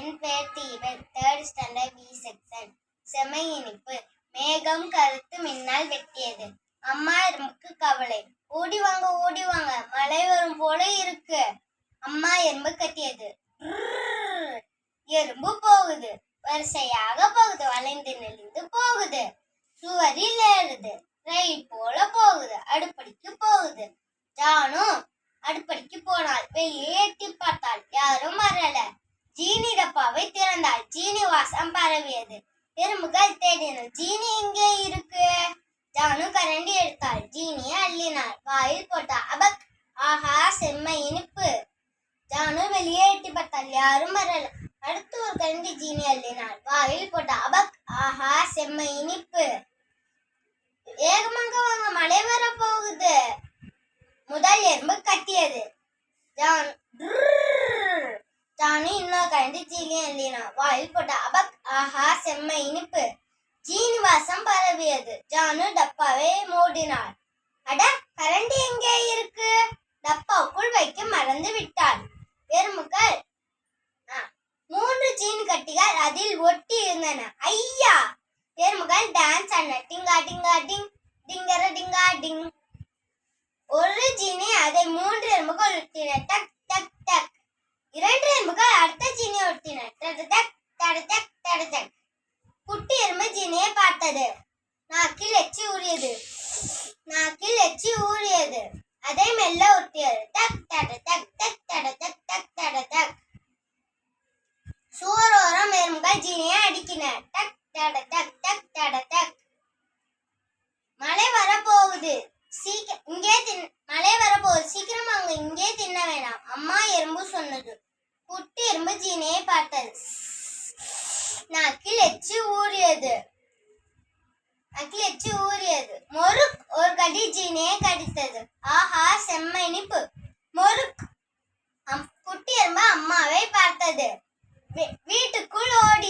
என் பெயர் Deepan. 3rd standard B section. செமை இனிப்பு. மேகம் கருத்து மின்னல் வெட்டியது. அம்மா எறும்புக்கு கவலை. ஓடி வாங்க மழை வரும் போல இருக்கு. அம்மா எறும்பு கத்தியது. எறும்பு போகுது, வரிசையாக போகுது, வளைந்து நெளிந்து போகுது, சுவரில் ஏறுது, ரயில் போல போகுது, அடுப்படிக்கு போகுது. ஜானு அடுப்படிக்கு போனாள். வெளியே எட்டி பார்த்தாள். யாரும் வரல. ஜீனி டப்பாவை திறந்தாள். ஜீனி வாசம் பரவியது. எறும்புகள் தேடின. ஜீனி எங்கே இருக்கு? ஜானு கரண்டி எடுத்தாள். ஜீனியை அள்ளினாள். வாயில் போட்டாள். அபக்! ஆஹா, செம்ம இனிப்பு. ஜானு வெளியே எட்டி பார்த்தாள். யாரும் வரல. அடுத்து ஒரு கரண்டி ஜீனி அள்ளினாள். வாயில் போட்டாள். அபக்! ஆஹா, செம்ம இனிப்பு. வேகமாக வாங்க, மழை வர போகுது. முதல் எறும்பு கத்தியது. ஜானு இன்னொரு கரண்டி ஜீனி அள்ளினாள். வாயில் போட்டா. அபக்! ஆஹா, செம்ம இனிப்பு. ஜீனி வாசம் பரவியது. ஜானு டப்பாவை மூடினாள். அட, கரண்டி எங்கே இருக்கு? டப்பாவுக்குள் வைக்க மறந்து விட்டாள். எறும்புகள் 3 ஜீனி கட்டிகள் அதில் ஒட்டி இருந்தன. ஐயா! எறும்புகள் டான்ஸ் ஆடின. டிங்கா டிங்கா டிங், டிங்கர டிங்கா டிங். ஒரு ஜீனி அதை 3 எறும்புகள் ஒட்டின. டக் டக் டக். 2 எறும்புகள் அடுத்த ஜீனியை ஒட்டின. டக் டக் டக் டக் டக். குட்டி எறும்பு ஜீனியை பார்த்தது. நாக்கில் எச்சி ஊறியது. அதை மெல்ல ஒட்டியது. டக் டக் டக் டக் டக் டக் டக் டக் டக். சுவரோரம் எறும்புகள் ஜீனியை அடிக்கின. டக் டக் டக் டக் டக் டக். மழை வரப்போகுது. மழை வரப்போகுது. சீக்கிரம் அங்க இங்கே தின்ன வேணாம். அம்மா எறும்பு சொன்னது. குட்டி எறும்பு ஜீனியை பார்த்தது. நாக்கில் எச்சி ஊறியது. மொருக்! ஒரு கடி ஜீனியை கடித்தது. ஆஹா, செம்ம இனிப்பு. மொருக்! குட்டி எறும்பு அம்மாவை பார்த்தது. வீட்டுக்குள் ஓடி